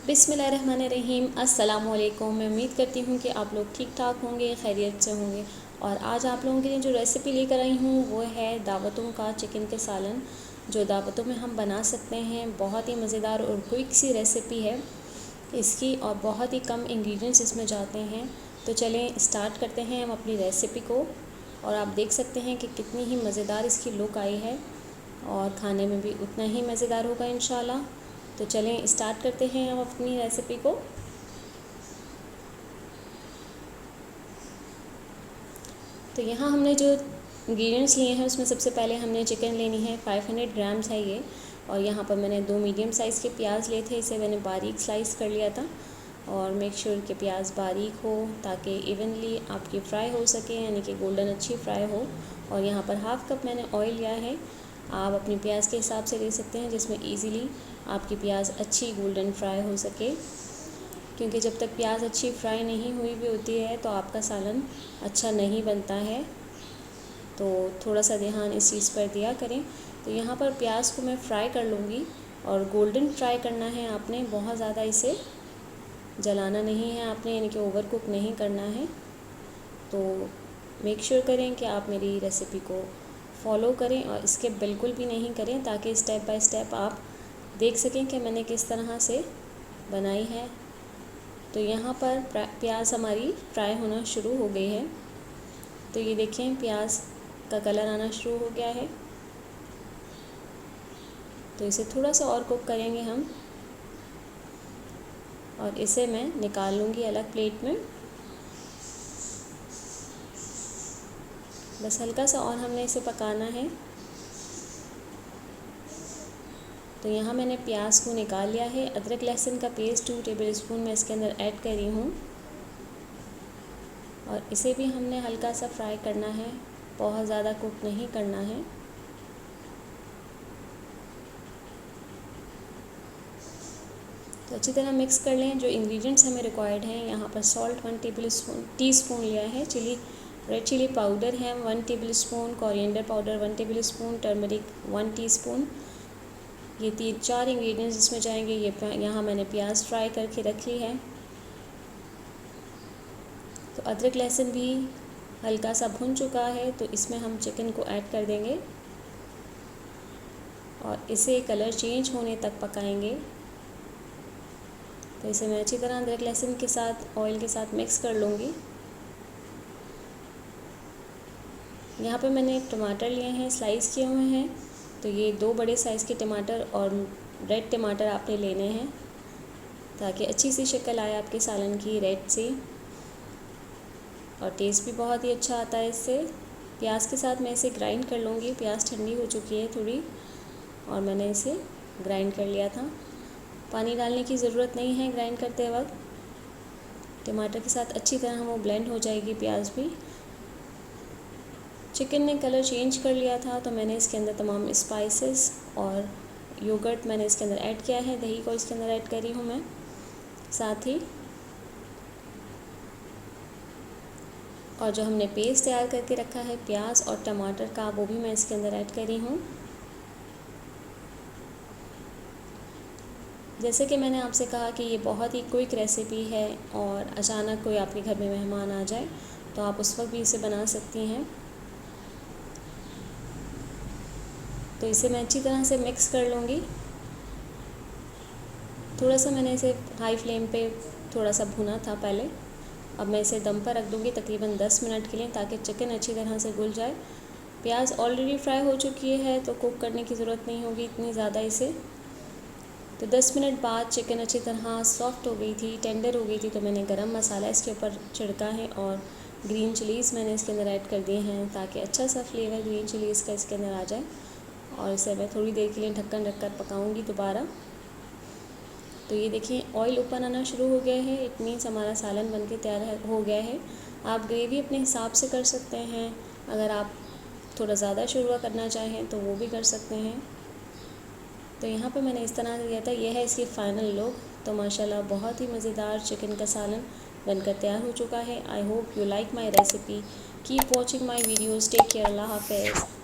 बिस्मिल्लाहिर्रहमानिर्रहीम। अस्सलाम वालेकुम। मैं उम्मीद करती हूँ कि आप लोग ठीक ठाक होंगे, खैरियत से होंगे। और आज आप लोगों के लिए जो रेसिपी लेकर आई हूँ वो है दावतों का चिकन का सालन, जो दावतों में हम बना सकते हैं। बहुत ही मज़ेदार और क्विक सी रेसिपी है इसकी, और बहुत ही कम इंग्रेडिएंट्स इसमें जाते हैं। तो चलें स्टार्ट करते हैं हम अपनी रेसिपी को। और आप देख सकते हैं कि कितनी ही मज़ेदार इसकी लुक आई है, और खाने में भी उतना ही मज़ेदार होगा इंशाल्लाह। तो चलें स्टार्ट करते हैं हम अपनी रेसिपी को। तो यहाँ हमने जो इंग्रेडिएंट्स लिए हैं उसमें सबसे पहले हमने चिकन लेनी है, 500 ग्राम्स है ये। और यहाँ पर मैंने 2 मीडियम साइज़ के प्याज लिए थे, इसे मैंने बारीक स्लाइस कर लिया था। और मेक श्योर कि प्याज बारीक हो ताकि इवनली आपकी फ्राई हो सके, यानी कि गोल्डन अच्छी फ्राई हो। और यहाँ पर हाफ़ कप मैंने ऑयल लिया है। आप अपनी प्याज के हिसाब से ले सकते हैं, जिसमें ईज़िली आपकी प्याज अच्छी गोल्डन फ्राई हो सके, क्योंकि जब तक प्याज अच्छी फ्राई नहीं हुई भी होती है तो आपका सालन अच्छा नहीं बनता है। तो थोड़ा सा ध्यान इस चीज़ पर दिया करें। तो यहाँ पर प्याज को मैं फ्राई कर लूँगी, और गोल्डन फ्राई करना है आपने, बहुत ज़्यादा इसे जलाना नहीं है आपने, यानी कि ओवर कुक नहीं करना है। तो मेक श्योर करें कि आप मेरी रेसिपी को फॉलो करें और इसके बिल्कुल भी नहीं करें, ताकि स्टेप बाय स्टेप आप देख सकें कि मैंने किस तरह से बनाई है। तो यहाँ पर प्याज हमारी फ्राई होना शुरू हो गई है। तो ये देखें प्याज का कलर आना शुरू हो गया है। तो इसे थोड़ा सा और कुक करेंगे हम, और इसे मैं निकाल लूँगी अलग प्लेट में। बस हल्का सा और हमने इसे पकाना है। तो यहाँ मैंने प्याज को निकाल लिया है। अदरक लहसुन का पेस्ट 2 टेबलस्पून मैं इसके अंदर ऐड कर रही हूँ, और इसे भी हमने हल्का सा फ्राई करना है, बहुत ज़्यादा कुक नहीं करना है। तो अच्छी तरह मिक्स कर लें। जो इंग्रेडिएंट्स हमें रिक्वायर्ड हैं, यहाँ पर सॉल्ट 1 टीस्पून लिया है, रेड चिली पाउडर है 1 tablespoon, coriander powder 1 tablespoon, turmeric 1 teaspoon. ये 3-4 इंग्रेडिएंट्स इसमें जाएंगे। ये यहाँ मैंने प्याज फ्राई करके रख ली है। तो अदरक लहसुन भी हल्का सा भुन चुका है, तो इसमें हम चिकन को ऐड कर देंगे और इसे कलर चेंज होने तक पकाएंगे। तो इसे मैं अच्छी तरह अदरक लहसुन के साथ ऑयल के साथ मिक्स कर लूँगी। यहाँ पे मैंने टमाटर लिए हैं, स्लाइस किए हुए हैं। तो ये 2 बड़े साइज़ के टमाटर और रेड टमाटर आपने लेने हैं, ताकि अच्छी सी शक्ल आए आपके सालन की रेड से, और टेस्ट भी बहुत ही अच्छा आता है इससे। प्याज के साथ मैं इसे ग्राइंड कर लूँगी। प्याज ठंडी हो चुकी है थोड़ी, और मैंने इसे ग्राइंड कर लिया था। पानी डालने की ज़रूरत नहीं है ग्राइंड करते वक्त। टमाटर के साथ अच्छी तरह वो ब्लेंड हो जाएगी प्याज भी। चिकन ने कलर चेंज कर लिया था, तो मैंने इसके अंदर तमाम स्पाइसेस और योगर्ट मैंने इसके अंदर ऐड किया है। दही को इसके अंदर ऐड करी हूँ मैं साथ ही। और जो हमने पेस्ट तैयार करके रखा है प्याज और टमाटर का, वो भी मैं इसके अंदर ऐड करी हूँ। जैसे कि मैंने आपसे कहा कि ये बहुत ही क्विक रेसिपी है, और अचानक कोई आपके घर में मेहमान आ जाए तो आप उस वक्त भी इसे बना सकती हैं। तो इसे मैं अच्छी तरह से मिक्स कर लूँगी। थोड़ा सा मैंने इसे हाई फ्लेम पे थोड़ा सा भुना था पहले। अब मैं इसे दम पर रख दूँगी तकरीबन 10 मिनट के लिए, ताकि चिकन अच्छी तरह से घुल जाए। प्याज ऑलरेडी फ्राई हो चुकी है, तो कुक करने की ज़रूरत नहीं होगी इतनी ज़्यादा इसे। तो 10 मिनट बाद चिकन अच्छी तरह सॉफ्ट हो गई थी, टेंडर हो गई थी। तो मैंने गरम मसाला इसके ऊपर छिड़का है, और ग्रीन चिलीज़ मैंने इसके अंदर ऐड कर दिए हैं, ताकि अच्छा सा फ्लेवर ग्रीन चिलीज़ का इसके अंदर आ जाए। और इसे मैं थोड़ी देर के लिए ढक्कन रखकर पकाऊंगी दोबारा। तो ये देखिए ऑयल ऊपर आना शुरू हो गया है। इट मीन्स हमारा सालन बनके तैयार हो गया है। आप ग्रेवी अपने हिसाब से कर सकते हैं, अगर आप थोड़ा ज़्यादा शुरू करना चाहें तो वो भी कर सकते हैं। तो यहाँ पे मैंने इस तरह से किया था। यह है इसकी फ़ाइनल लुक। तो माशाल्लाह बहुत ही मज़ेदार चिकन का सालन बनकर तैयार हो चुका है। I hope you like my recipe. Keep watching my videos. Take care. अल्लाह हाफ़िज़।